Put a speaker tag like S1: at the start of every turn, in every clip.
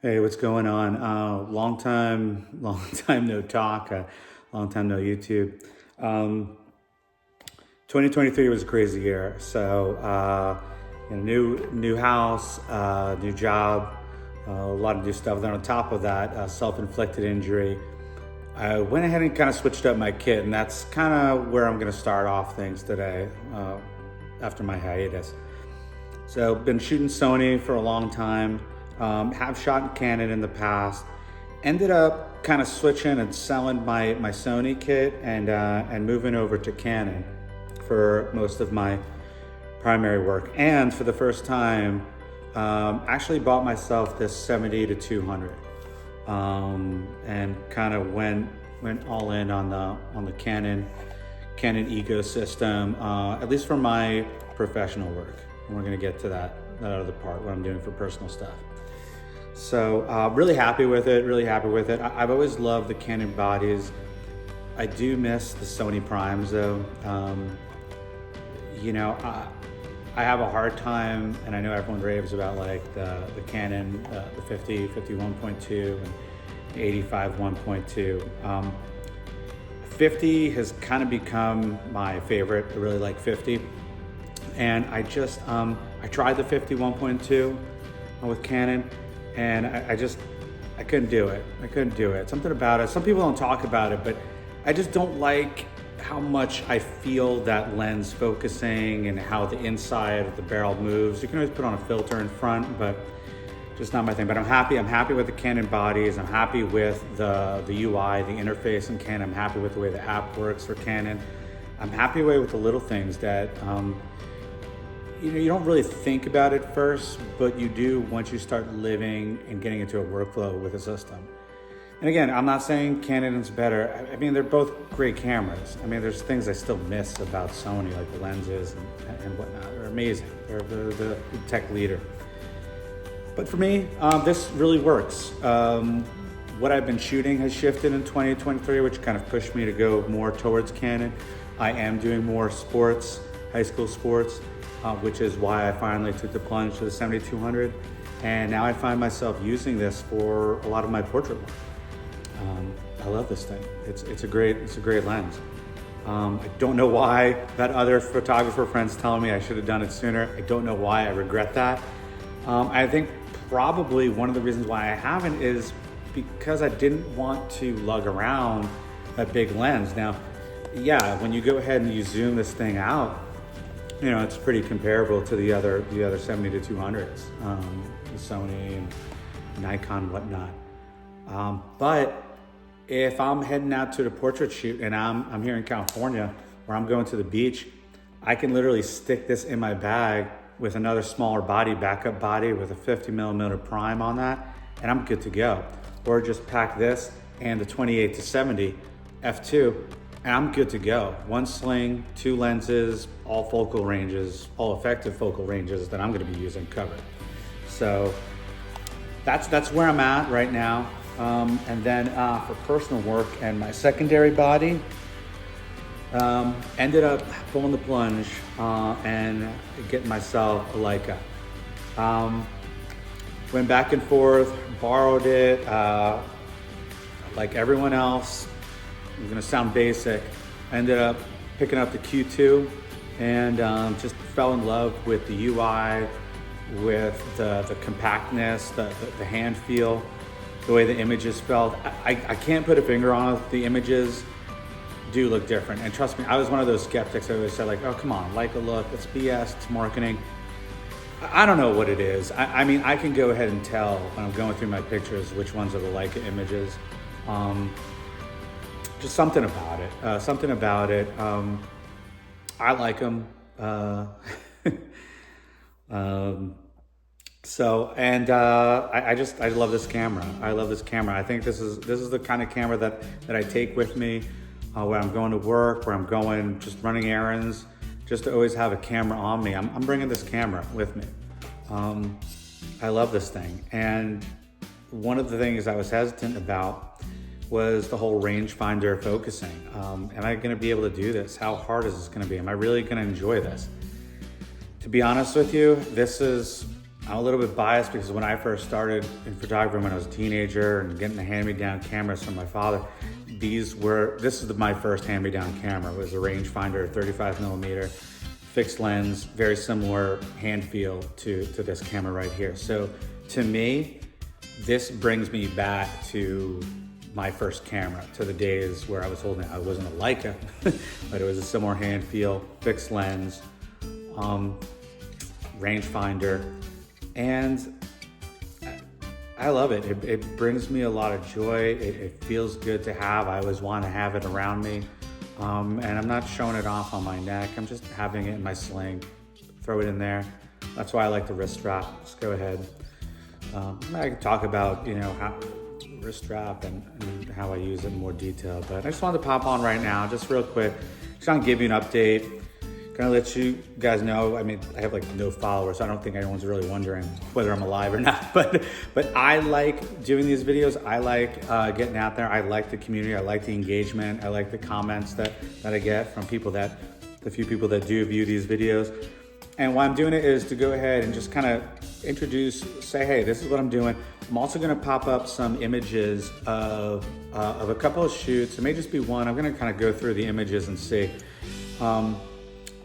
S1: Hey, what's going on? Long time no talk, long time no YouTube. Um, 2023 was a crazy year. So, new house, new job, a lot of new stuff. Then on top of that, self-inflicted injury. I went ahead and kind of switched up my kit, and that's kind of where I'm going to start off things today, after my hiatus. So been shooting Sony for a long time, have shot Canon in the past, ended up kind of switching and selling my Sony kit and moving over to Canon for most of my primary work. And for the first time, actually bought myself this 70 to 200 and kind of went all in on the Canon ecosystem, at least for my professional work. And we're going to get to that other part, what I'm doing for personal stuff. So really happy with it, I've always loved the Canon bodies. I do miss the Sony primes though. I have a hard time, and I know everyone raves about like the Canon, the 50, 51.2 and 85 1.2. 50 has kind of become my favorite. I really like 50. And I just, I tried the 51.2 with Canon, and I couldn't do it. Something about it, some people don't talk about it, but I just don't like how much I feel that lens focusing and how the inside of the barrel moves. You can always put on a filter in front, but just not my thing. But I'm happy with the Canon bodies. I'm happy with the UI, the interface in Canon. I'm happy with the way the app works for Canon. I'm happy with the little things that, you don't really think about it first, but you do once you start living and getting into a workflow with a system. And again, I'm not saying Canon is better. I mean, they're both great cameras. I mean, there's things I still miss about Sony, like the lenses and whatnot. They're amazing. They're the tech leader. But for me, this really works. What I've been shooting has shifted in 2023, which kind of pushed me to go more towards Canon. I am doing more sports, high school sports, which is why I finally took the plunge to the 7200. And now I find myself using this for a lot of my portrait work. I love this thing. It's a great lens. I don't know why that other photographer friend's telling me I should have done it sooner. I don't know why I regret that. I think probably one of the reasons why I haven't is because I didn't want to lug around a big lens. Now, yeah, when you go ahead and you zoom this thing out, it's pretty comparable to the other 70 to 200s, the Sony and Nikon and whatnot. But if I'm heading out to the portrait shoot and I'm here in California where I'm going to the beach, I can literally stick this in my bag with another smaller body, backup body with a 50mm prime on that, and I'm good to go. Or just pack this and the 28 to 70 f2, and I'm good to go. One sling, two lenses, all focal ranges, all effective focal ranges that I'm gonna be using covered. So that's where I'm at right now. And then for personal work and my secondary body, ended up pulling the plunge and getting myself a Leica. Went back and forth, borrowed it, like everyone else. I'm gonna sound basic. I ended up picking up the Q2 and just fell in love with the UI, with the compactness, the hand feel, the way the images felt. I can't put a finger on it. The images do look different. And trust me, I was one of those skeptics that always said like, oh, come on, Leica look, it's BS, it's marketing. I don't know what it is. I mean, I can go ahead and tell when I'm going through my pictures which ones are the Leica images. Just something about it. I like them. I love this camera. I think this is the kind of camera that I take with me when I'm going to work, where I'm going just running errands, just to always have a camera on me. I'm bringing this camera with me. I love this thing. And one of the things I was hesitant about was the whole rangefinder focusing. Am I gonna be able to do this? How hard is this gonna be? Am I really gonna enjoy this? To be honest with you, this is I'm a little bit biased because when I first started in photography when I was a teenager and getting the hand-me-down cameras from my father, this is my first hand-me-down camera. It was a rangefinder, 35 millimeter, fixed lens, very similar hand feel to this camera right here. So to me, this brings me back to my first camera, to the days where I was holding it. I wasn't a Leica, but it was a similar hand feel, fixed lens, rangefinder, and I love it. It brings me a lot of joy. It feels good to have. I always want to have it around me. And I'm not showing it off on my neck. I'm just having it in my sling. Throw it in there. That's why I like the wrist strap. Let's go ahead. I can talk about, how wrist strap and how I use it in more detail, but I just wanted to pop on right now, just real quick. Just want to give you an update. Kind of let you guys know, I have no followers, so I don't think anyone's really wondering whether I'm alive or not, but I like doing these videos. I like getting out there. I like the community. I like the engagement. I like the comments that I get from the few people that do view these videos. And why I'm doing it is to go ahead and just kind of say, hey, this is what I'm doing. I'm also gonna pop up some images of a couple of shoots. It may just be one. I'm gonna kind of go through the images and see.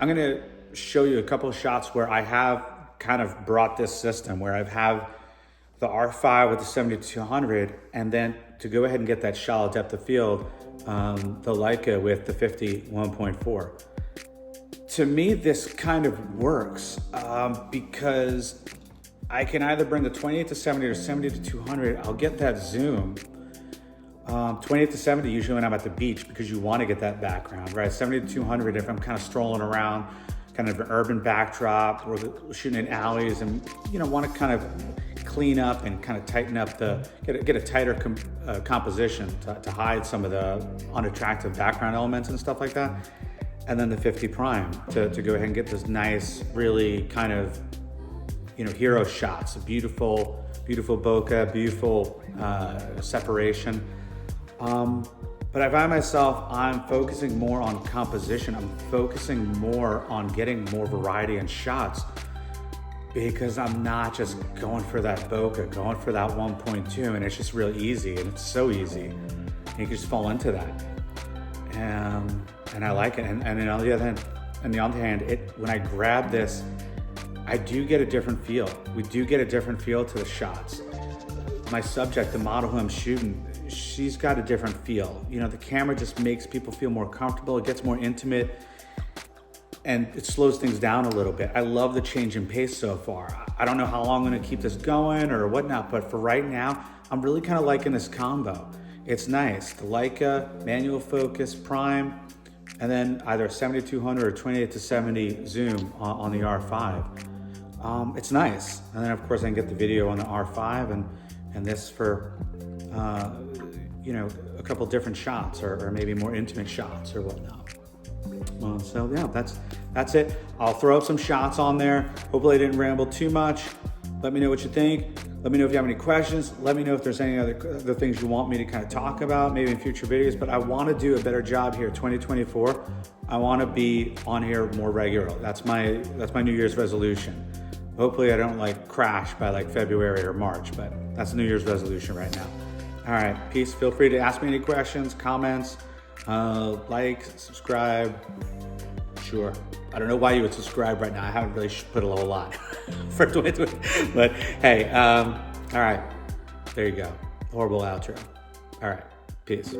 S1: I'm gonna show you a couple of shots where I have kind of brought this system, where I've have the R5 with the 7200, and then to go ahead and get that shallow depth of field, the Leica with the 51.4. To me, this kind of works because I can either bring the 28 to 70 or 70 to 200. I'll get that zoom. 28 to 70 usually when I'm at the beach, because you want to get that background, right? 70 to 200 if I'm kind of strolling around, kind of an urban backdrop, or shooting in alleys and want to kind of clean up and kind of tighten up get a tighter composition to hide some of the unattractive background elements and stuff like that. And then the 50 prime to go ahead and get this nice, really kind of hero shots, beautiful bokeh, beautiful separation. But I find myself, I'm focusing more on composition. I'm focusing more on getting more variety in shots, because I'm not just going for that bokeh, going for that 1.2, and it's just real easy, and it's so easy. And you can just fall into that. And I like it. And then on the other hand, when I grab this, I do get a different feel. We do get a different feel to the shots. My subject, the model who I'm shooting, she's got a different feel. The camera just makes people feel more comfortable. It gets more intimate, and it slows things down a little bit. I love the change in pace so far. I don't know how long I'm gonna keep this going or whatnot, but for right now, I'm really kind of liking this combo. It's nice. The Leica manual focus prime, and then either 7200 or 28 to 70 zoom on the R5. It's nice. And then of course I can get the video on the R5 and this for a couple different shots or maybe more intimate shots or whatnot. So yeah, that's it. I'll throw up some shots on there. Hopefully I didn't ramble too much. Let me know what you think. Let me know if you have any questions. Let me know if there's any other things you want me to kind of talk about, maybe in future videos. But I want to do a better job here, 2024. I want to be on here more regular. That's my New Year's resolution. Hopefully I don't crash by February or March, but that's a New Year's resolution right now. All right, peace. Feel free to ask me any questions, comments, subscribe. Sure. I don't know why you would subscribe right now. I haven't really put a whole lot for 2020, but hey, all right, there you go. Horrible outro. All right, peace.